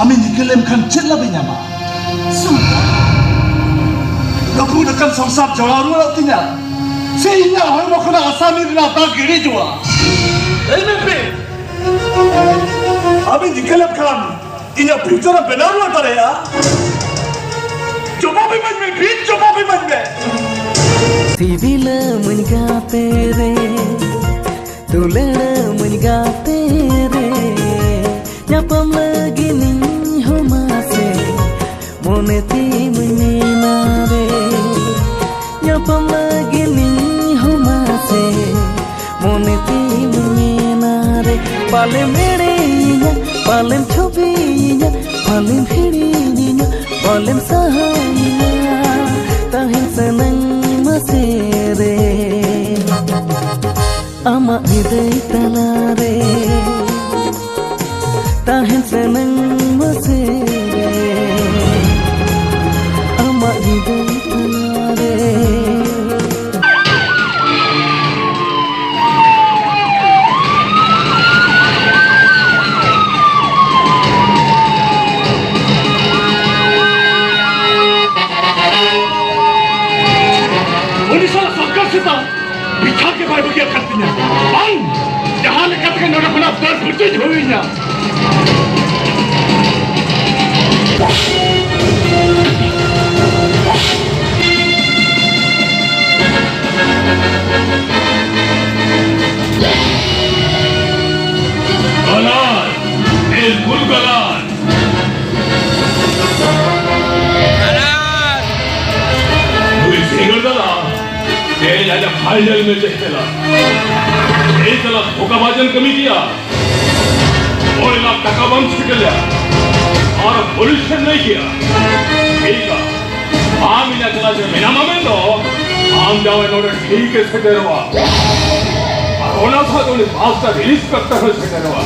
Amin dikelem kan cit lah benyama. Sudah. Aku dekat songsap jawab lu tinya. Sehingga orang mau kena asami dina tak giri jua. MMP. Amin dikelem kan tinya bicara benar lu tak ya? Coba biman me, coba biman me. Sibila mengape re, tulera mengape re, nyapam lagi nih. Moneti menyenare nyapam lagi nih homase moneti menyenare palem merenya palem chobinya palem hirinya palem sahanya tahin senang masere ama hidai tanare tahin senang masere हाईजल में चेला एक चला धोखाबाजन कमी किया और इला टका बम निकलिया और पुलिस नहीं किया ठीक है आम इला चला जो मिना में तो आम जावे नोरे ठीक है सेटरवा और होना था तो पास का रिलीज करता है सेटरवा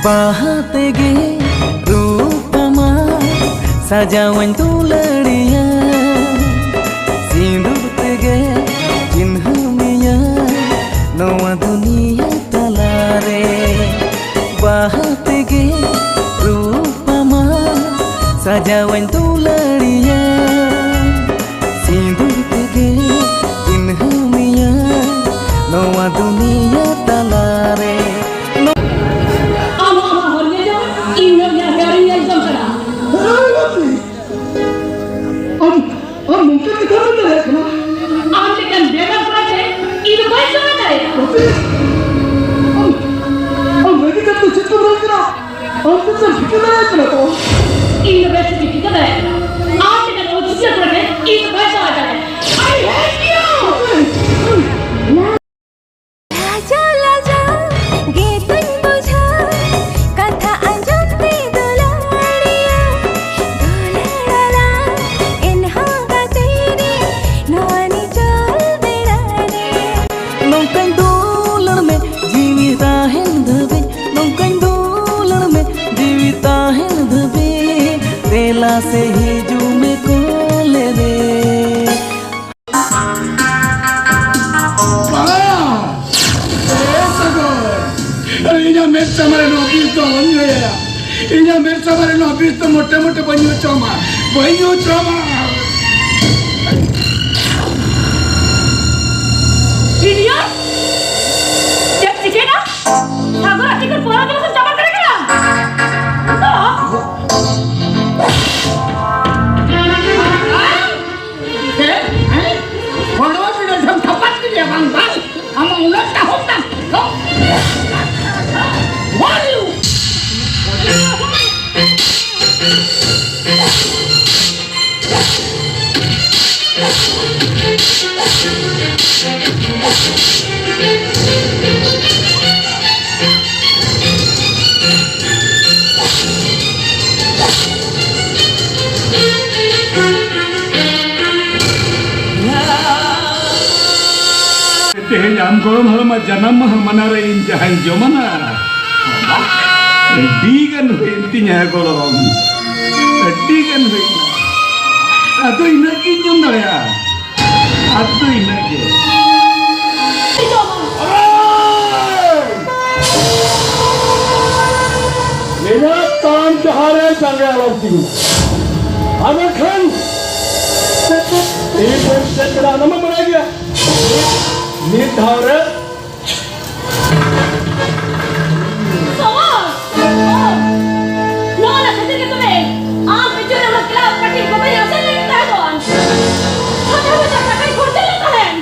Bahatege rupama sajawan tulariya sindur tege jinhamiya nawa dunia talare bahatege rupama sajawan tulariya sindur tege jinhamiya nawa dunia talare University kita dah. Anak kita ujian berapa? Ini bahasa apa? I hate you. मासे हिजू में कोले रे Inya mersa mare no bisto onyo ya. Inya mersa mare no bisto mote banyu choma. Idiot! Dia sikit ah. Sabar hati kan pulang ke langsung campur kena. Entah. Kalau sudah jam tepat ke dia bang, kamu ulang tahun tak? Waduh! Tehnya amkorom halama janam manara injahan jomana. Digan intinya kolom. Digan hoina. Atu inaki nyum ya. Atu inaki. Lena tam jahare sange alam tinggi. Amir Khan. Ini pun nama mana dia? निर्धारित No, la gente que tomé. Ah, me yo no lo clavo, que aquí como yo se le está con. No te voy a sacar el corte de tajen.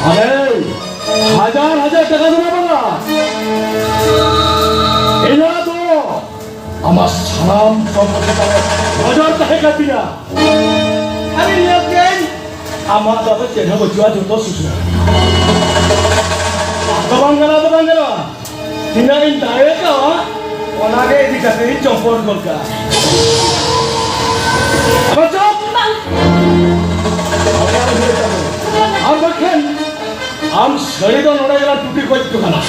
अरे हजार टका देना पड़ा इना तो আমার সালাম সম্পর্কে নজর তাহেকা দিয়া আমি নিয়কেন আমার দাদা চেনা বজুয়া যত সুসু বাঙ্গালা দিনাইন দায়েকা ওনাগে এদিকে চম্পর কলকা আবার চপ আর দেখেন আম শরীর নড়ে গেলা টুটি করতে খানা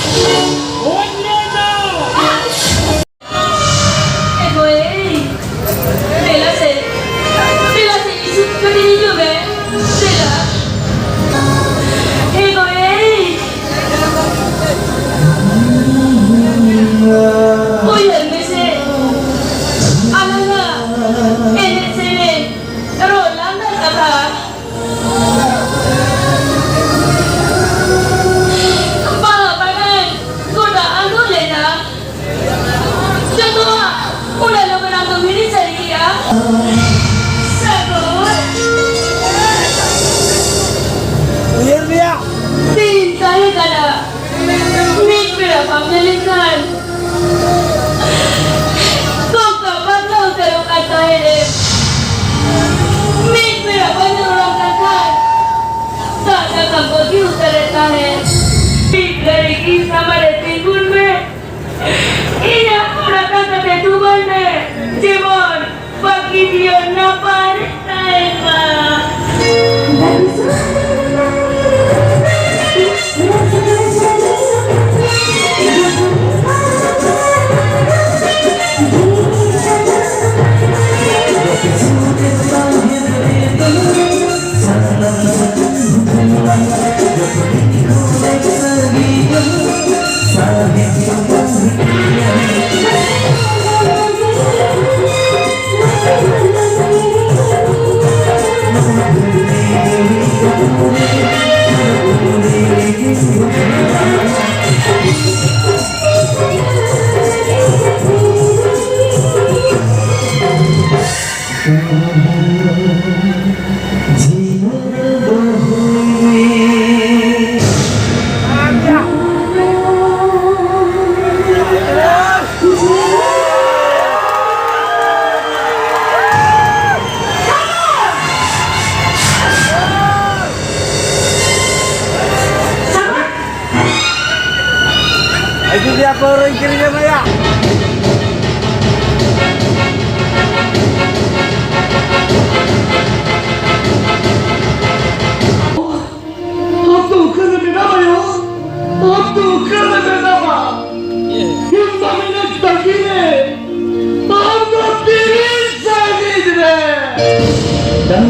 জীবন বাকি দিও না পারে তাই মা Itu dia orang kirinya saya. Atau kena Kamu, waktu kerja bersama, kita minat begini, anda pilih saya ini. Dan